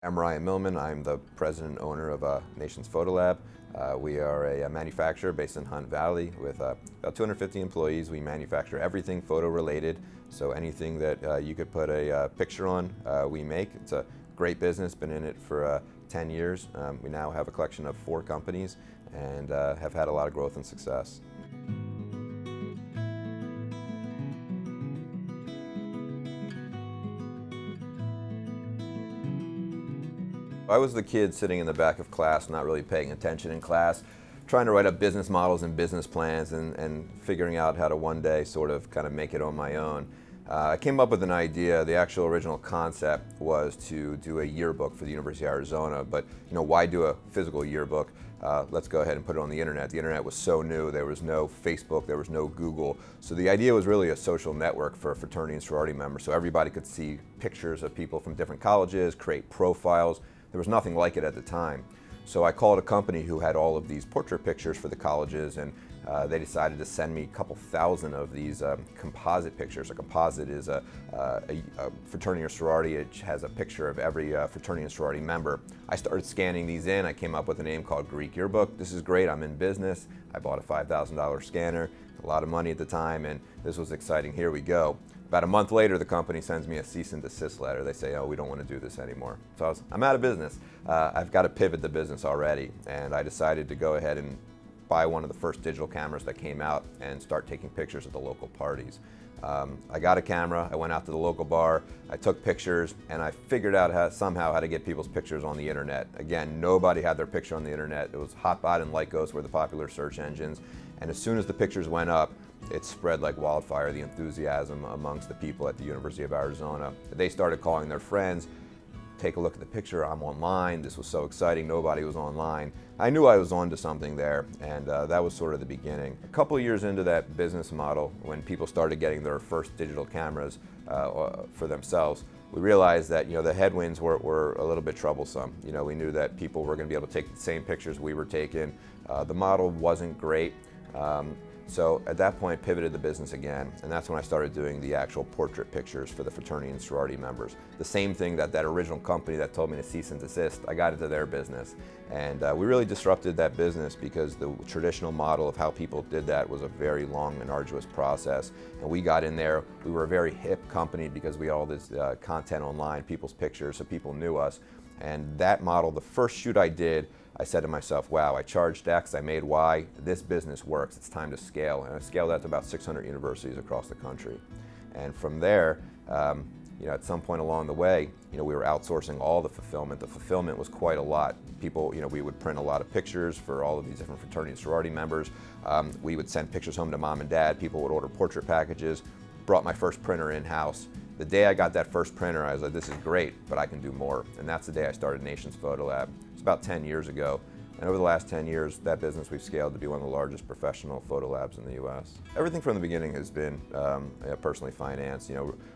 I'm Millman. I'm the president and owner of Nations Photo Lab. We are a manufacturer based in Hunt Valley with about 250 employees. We manufacture everything photo related, so anything that you could put a picture on, we make. It's a great business, been in it for 10 years. We now have a collection of 4 companies and have had a lot of growth and success. I was the kid sitting in the back of class, not really paying attention in class, trying to write up business models and business plans and figuring out how to one day sort of kind of make it on my own. I came up with an idea. The actual original concept was to do a yearbook for the University of Arizona, but why do a physical yearbook? Let's go ahead and put it on the internet. The internet was so new, there was no Facebook, there was no Google. So the idea was really a social network for fraternity and sorority members, so everybody could see pictures of people from different colleges, create profiles. There was nothing like it at the time. So I called a company who had all of these portrait pictures for the colleges, and they decided to send me a couple thousand of these composite pictures. A composite is a fraternity or sorority. It has a picture of every fraternity and sorority member. I started scanning these in. I came up with a name called Greek Yearbook. This is great, I'm in business. I bought a $5,000 scanner, a lot of money at the time, and this was exciting. Here we go. About a month later, the company sends me a cease and desist letter. They say, oh, we don't want to do this anymore. So I'm out of business. I've got to pivot the business already. And I decided to go ahead and buy one of the first digital cameras that came out and start taking pictures at the local parties. I got a camera, I went out to the local bar, I took pictures, and I figured out somehow how to get people's pictures on the internet. Again, nobody had their picture on the internet. It was Hotbot and Lycos were the popular search engines. And as soon as the pictures went up, it spread like wildfire, the enthusiasm amongst the people at the University of Arizona. They started calling their friends, take a look at the picture, I'm online. This was so exciting, nobody was online. I knew I was onto something there, and that was sort of the beginning. A couple of years into that business model, when people started getting their first digital cameras for themselves, we realized that the headwinds were a little bit troublesome. We knew that people were going to be able to take the same pictures we were taking. The model wasn't great. So at that point, pivoted the business again, and that's when I started doing the actual portrait pictures for the fraternity and sorority members. The same thing that original company that told me to cease and desist, I got into their business. And we really disrupted that business because the traditional model of how people did that was a very long and arduous process. And we got in there, we were a very hip company because we had all this content online, people's pictures, so people knew us. And that model, the first shoot I did, I said to myself, wow, I charged X, I made Y, this business works, it's time to scale. And I scaled that to about 600 universities across the country. And from there, at some point along the way, we were outsourcing all the fulfillment. The fulfillment was quite a lot. People, we would print a lot of pictures for all of these different fraternity and sorority members. We would send pictures home to mom and dad. People would order portrait packages. Brought my first printer in-house. The day I got that first printer, I was like, this is great, but I can do more. And that's the day I started Nations Photo Lab. It's about 10 years ago. And over the last 10 years, that business we've scaled to be one of the largest professional photo labs in the U.S. Everything from the beginning has been personally financed.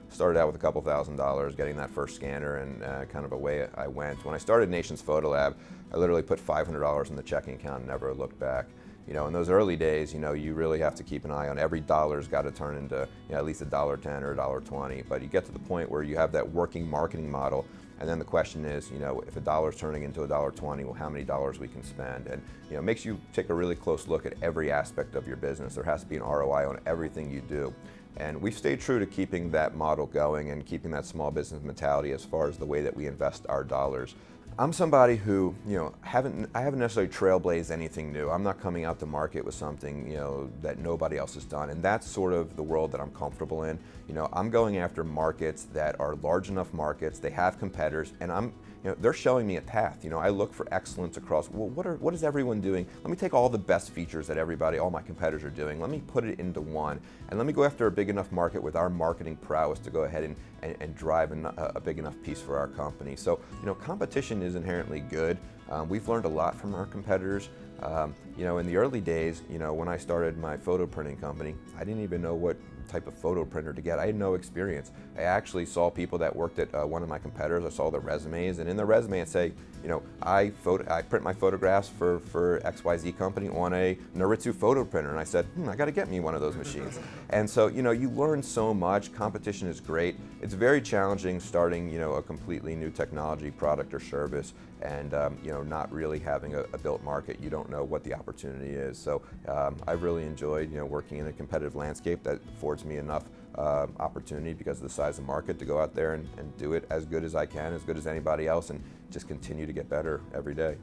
Started out with a couple $1,000s, getting that first scanner, and kind of away I went. When I started Nations Photo Lab, I literally put $500 in the checking account and never looked back. In those early days, you really have to keep an eye on every dollar's got to turn into at least $1.10 or $1.20. But you get to the point where you have that working marketing model, and then the question is, if a dollar's turning into $1.20, well, how many dollars we can spend? And it makes you take a really close look at every aspect of your business. There has to be an ROI on everything you do. And we've stayed true to keeping that model going and keeping that small business mentality as far as the way that we invest our dollars. I'm somebody who, I haven't necessarily trailblazed anything new. I'm not coming out to market with something, that nobody else has done. And that's sort of the world that I'm comfortable in. I'm going after markets that are large enough markets, they have competitors, and they're showing me a path. I look for excellence across, well, what is everyone doing? Let me take all the best features that all my competitors are doing, let me put it into one, and let me go after a big enough market with our marketing prowess to go ahead and drive a big enough piece for our company. So, competition is inherently good. We've learned a lot from our competitors. In the early days, when I started my photo printing company, I didn't even know what type of photo printer to get. I had no experience. I actually saw people that worked at one of my competitors. I saw their resumes, and in their resume it say, I print my photographs for XYZ company on a Noritsu photo printer, and I said, I got to get me one of those machines. And so, you learn so much. Competition is great. It's very challenging starting, a completely new technology, product or service, and not really having a built market. You don't know what the opportunity is. So I've really enjoyed, working in a competitive landscape that affords me enough opportunity because of the size of the market to go out there and do it as good as I can, as good as anybody else, and just continue to get better every day.